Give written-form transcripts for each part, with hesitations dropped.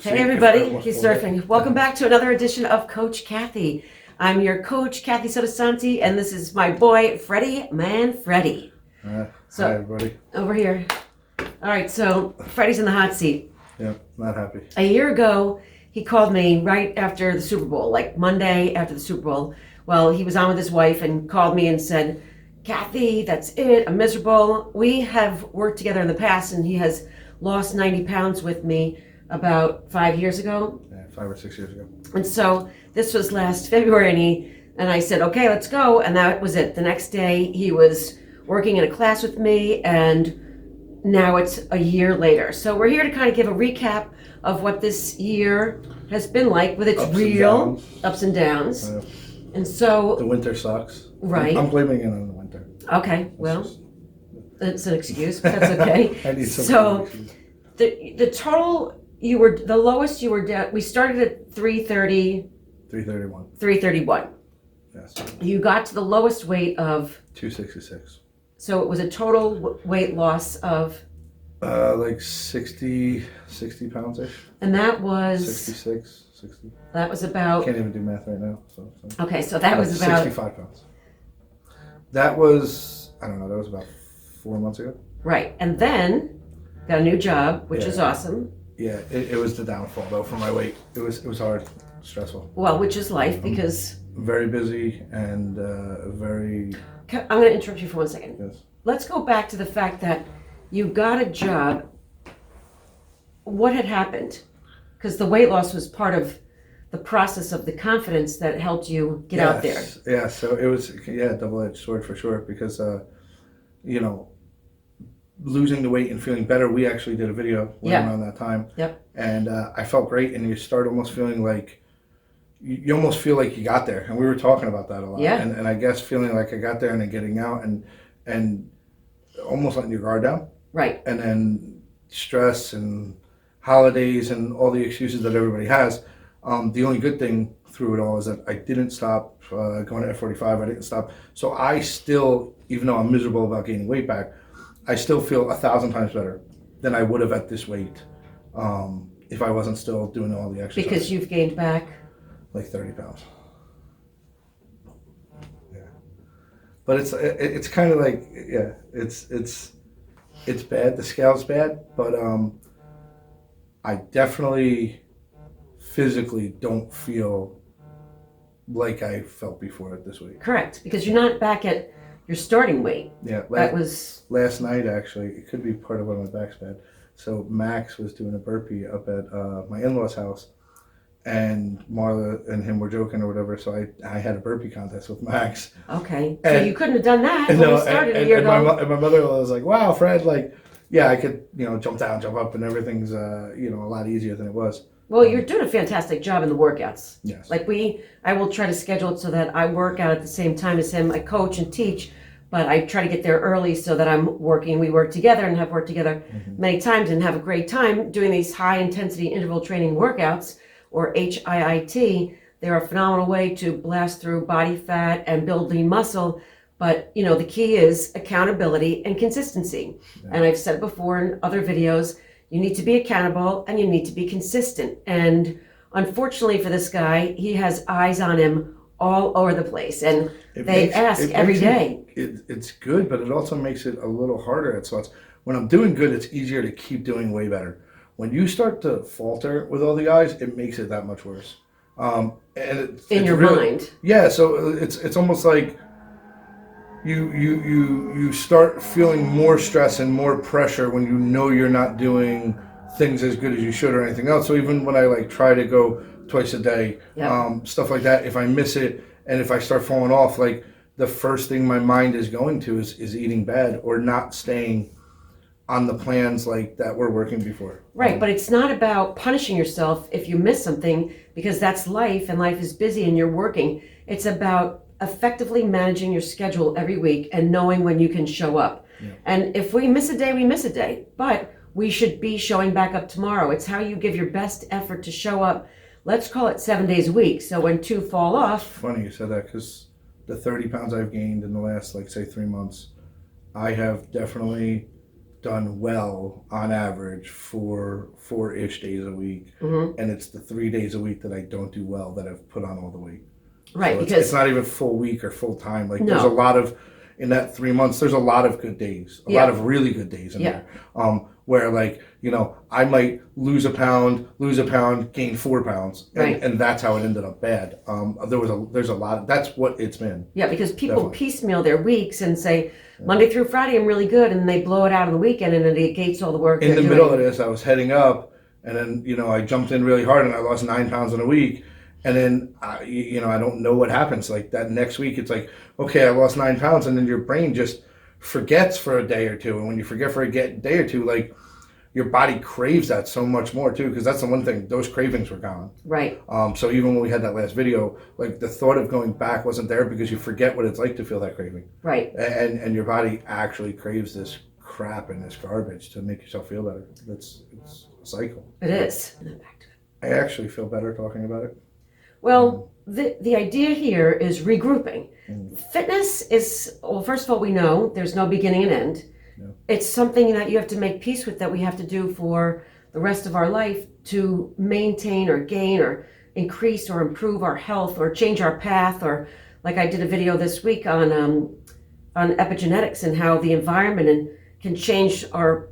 Hey everybody, he's surfing. Welcome back to another edition of Coach Kathi. I'm your coach, Kathi Sottosanti, and this is my boy, Freddy, Freddy. So, hi everybody. Over here. All right, so Freddy's in the hot seat. Yeah, not happy. A year ago, he called me right after the Super Bowl, like Monday after the Super Bowl. Well, he was on with his wife and called me and said, Kathi, that's it, I'm miserable. We have worked together in the past, and he has lost 90 pounds with me about 5 years ago. Yeah, 5 or 6 years ago. And so this was last February, and I said, okay, let's go. And that was it. The next day, he was working in a class with me, and now it's a year later. So we're here to kind of give a recap of what this year has been like with its real ups and downs. And so the winter sucks. Right. I'm blaming it on the winter. Okay, well, it's an excuse, but that's okay. I need some so the total, you were the lowest you were down. We started at 330. 331. 331. Yes. You got to the lowest weight of 266. So it was a total weight loss of like 60 pounds ish. And that was 66, 60. That was about. Can't even do math right now. So. Okay, so that was about 65 pounds. That was, I don't know, that was about 4 months ago. Right, and then got a new job, which is awesome. Yeah, it was the downfall though for my weight. It was hard, stressful. Well, which is life because. Very busy and very. I'm going to interrupt you for 1 second. Yes. Let's go back to the fact that you got a job. What had happened? Because the weight loss was part of the process of the confidence that helped you get out there. Yeah, so it was, double-edged sword for sure because, losing the weight and feeling better, we actually did a video around that time. Yep. And I felt great, and you start almost feeling like, you almost feel like you got there. And we were talking about that a lot. Yeah. And I guess feeling like I got there and then getting out and almost letting your guard down. Right. And then stress and holidays and all the excuses that everybody has. The only good thing through it all is that I didn't stop going to F45. I didn't stop. So I still, even though I'm miserable about gaining weight back, I still feel 1,000 times better than I would have at this weight if I wasn't still doing all the exercise. Because you've gained back? Like 30 pounds. Yeah. But it's kind of like, it's bad. The scale's bad, but I definitely physically don't feel like I felt before it this week. Correct, because you're not back at your starting weight. Yeah, that was last night actually. It could be part of why my back's bad. So Max was doing a burpee up at my in-laws' house, and Marla and him were joking or whatever. So I had a burpee contest with Max. Okay, so you couldn't have done that when we started a year ago. And my mother-in-law was like, "Wow, Fred, like, yeah, I could, jump down, jump up, and everything's, a lot easier than it was." Well, you're doing a fantastic job in the workouts. Yes. Like I will try to schedule it so that I work out at the same time as him. I coach and teach, but I try to get there early so that I'm working. We work together and have worked together many times and have a great time doing these high intensity interval training workouts, or HIIT. They're a phenomenal way to blast through body fat and build lean muscle. But, the key is accountability and consistency. Yeah. And I've said before in other videos, you need to be accountable and you need to be consistent. And unfortunately for this guy, he has eyes on him all over the place. And they ask every day. It's good, but it also makes it a little harder at spots. When I'm doing good, it's easier to keep doing way better. When you start to falter with all the eyes, it makes it that much worse. And in your mind. Yeah, so it's almost like you start feeling more stress and more pressure when you know you're not doing things as good as you should or anything else. So even when I try to go twice a day, stuff like that, if I miss it and if I start falling off, the first thing my mind is going to is eating bad or not staying on the plans that were working before. Right, but it's not about punishing yourself if you miss something, because that's life and life is busy and you're working. It's about effectively managing your schedule every week and knowing when you can show up. Yeah. And if we miss a day, we miss a day, but we should be showing back up tomorrow. It's how you give your best effort to show up. Let's call it 7 days a week. So when 2 fall off. Funny you said that, because the 30 pounds I've gained in the last, say 3 months, I have definitely done well on average for 4-ish days a week, Mm-hmm. and it's the 3 days a week that I don't do well that I've put on all the weight. Right, So because it's not even full week or full time. Like No. there's a lot of, in that 3 months, there's a lot of good days, a Yeah. lot of really good days in Yeah. there. Where like, you know, I might lose a pound, gain 4 pounds, and, Right. and that's how it ended up bad. There's a lot. That's what it's been. yeah, because people Definitely. piecemeal their weeks and say Monday through Friday I'm really good, and they blow it out on the weekend, and it negates all the work In they're the middle of doing. this, I was heading up, and then you know I jumped in really hard, and I lost 9 pounds in a week. And then you know I don't know what happens. Like that next week, it's like, okay, I lost 9 pounds, and then your brain just forgets for a day or two. And when you forget for a day or two, like your body craves that so much more too, because that's the one thing. Those cravings were gone. Right. So even when we had that last video, like the thought of going back wasn't there because you forget what it's like to feel that craving. Right. And your body actually craves this crap and this garbage to make yourself feel better. It's a cycle. It is. And then back to it. I actually feel better talking about it. Well, the idea here is regrouping. Fitness is, well, first of all, we know there's no beginning and end. Yeah. It's something that you have to make peace with, that we have to do for the rest of our life to maintain or gain or increase or improve our health or change our path. Or like I did a video this week on epigenetics and how the environment can change our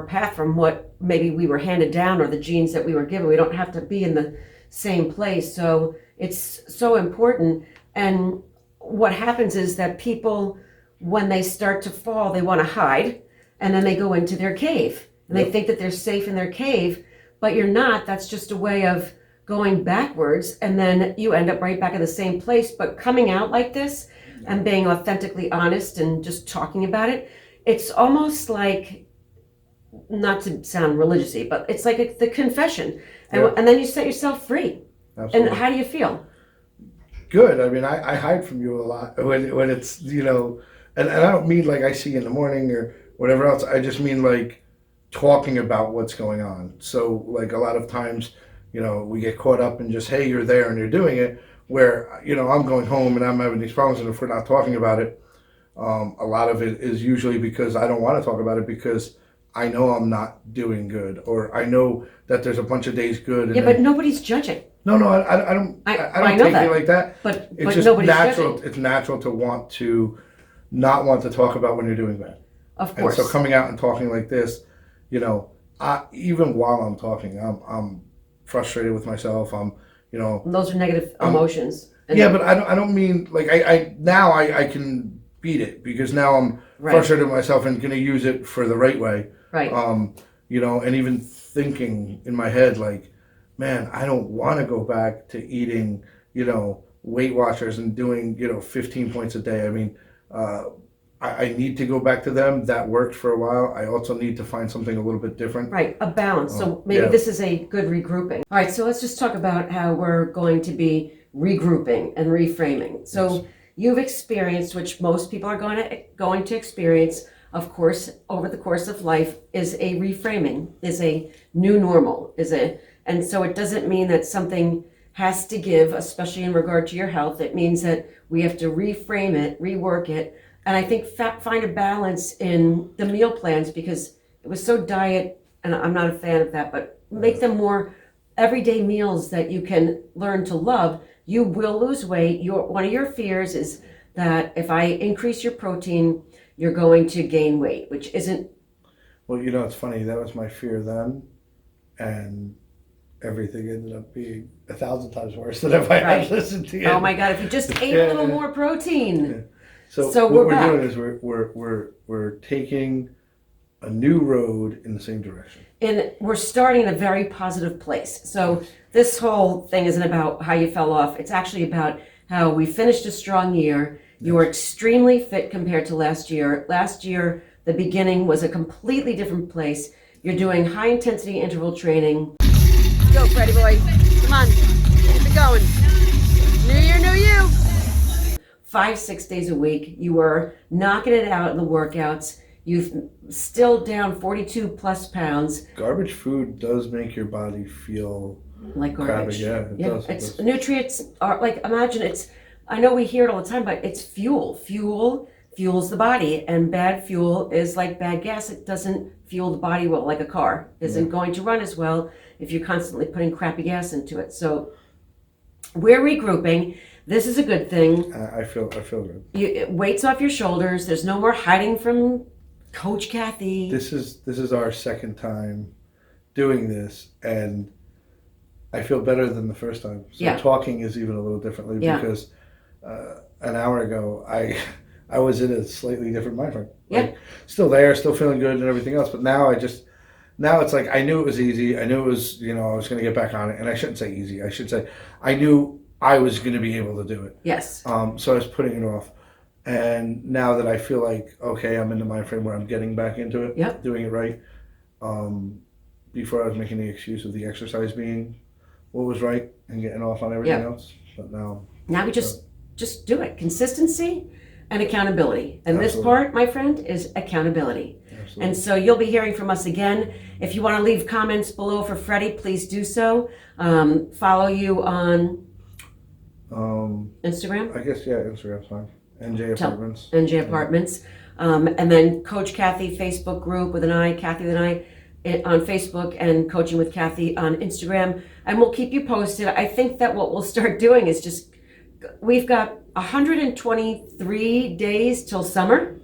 path from what maybe we were handed down or the genes that we were given. We don't have to be in the same place. So it's so important. And what happens is that people, when they start to fall, they want to hide, and then they go into their cave, and they think that they're safe in their cave, but you're not. That's just a way of going backwards, and then you end up right back in the same place. But coming out like this and being authentically honest and just talking about it, it's almost like, not to sound religious-y, but it's like the confession. And then you set yourself free. Absolutely. And how do you feel? Good. I mean, I hide from you a lot when it's, you know, and I don't mean like I see you in the morning or whatever else. I just mean like talking about what's going on. So like a lot of times, you know, we get caught up in just, hey, you're there and you're doing it, where, you know, I'm going home and I'm having these problems. And if we're not talking about it, a lot of it is usually because I don't want to talk about it because I know I'm not doing good, or I know that there's a bunch of days good. And But nobody's judging. No, I don't. I don't know take that. it like that. But It's just nobody's natural. judging. It's natural to not want to talk about when you're doing bad. Of And course. so coming out and talking like this, you know, even while I'm talking, I'm frustrated with myself. You know. And those are negative emotions. And Yeah, but I don't mean like I can beat it because now I'm frustrated with myself and going to use it for the right way. Right. You know, and even thinking in my head like, man, I don't want to go back to eating, you know, Weight Watchers and doing, you know, 15 points a day. I mean, I need to go back to them. That worked for a while. I also need to find something a little bit different. Right, a balance. So maybe this is a good regrouping. All right, so let's just talk about how we're going to be regrouping and reframing. So you've experienced, which most people are going to experience, of course, over the course of life, is a reframing, is a new normal, and so it doesn't mean that something has to give, especially in regard to your health. It means that we have to reframe it, rework it, and I think find a balance in the meal plans, because it was so diet, and I'm not a fan of that, but make them more everyday meals that you can learn to love. You will lose weight. One of your fears is that if I increase your protein, you're going to gain weight, which isn't. Well, you know, it's funny. That was my fear then, and everything ended up being 1,000 times worse than if I had listened to you. Oh my God! If you just ate a little more protein. Yeah. So So what we're we're doing back. is we're taking a new road in the same direction. And we're starting in a very positive place. So this whole thing isn't about how you fell off. It's actually about how we finished a strong year. You were extremely fit compared to last year. Last year, the beginning was a completely different place. You're doing high intensity interval training. Go, Freddy boy. Come on. Keep it going. New year, new you. 5-6 days a week. You were knocking it out in the workouts. You've still down 42 plus pounds. Garbage food does make your body feel Like garbage. crappy. Yeah, it does. It's nutrients are like, imagine it's, I know we hear it all the time, but it's fuel fuels the body, and bad fuel is like bad gas. It doesn't fuel the body well, like a car isn't going to run as well if you're constantly putting crappy gas into it. So we're regrouping. This is a good thing. I feel good. Weights off your shoulders. There's no more hiding from Coach Kathi. This is our second time doing this, and I feel better than the first time. So talking is even a little differently because an hour ago I was in a slightly different mind frame. Like, still there, still feeling good and everything else, but now it's like I knew it was easy. I knew it was, I was going to get back on it, and I shouldn't say easy. I should say I knew I was going to be able to do it. Yes. So I was putting it off. And now that I feel like, okay, I'm in the mind frame where I'm getting back into it, doing it right. Before I was making the excuse of the exercise being what was right and getting off on everything else. But now we just do it. Consistency and accountability. And this part, my friend, is accountability. Absolutely. And so you'll be hearing from us again. If you want to leave comments below for Freddy, please do so. Follow you on Instagram? I guess, Instagram's fine. NJ Apartments. NJ Apartments. And then Coach Kathi Facebook group with an I, Kathi with an I, on Facebook, and Coaching with Kathi on Instagram. And we'll keep you posted. I think that what we'll start doing is we've got 123 days till summer.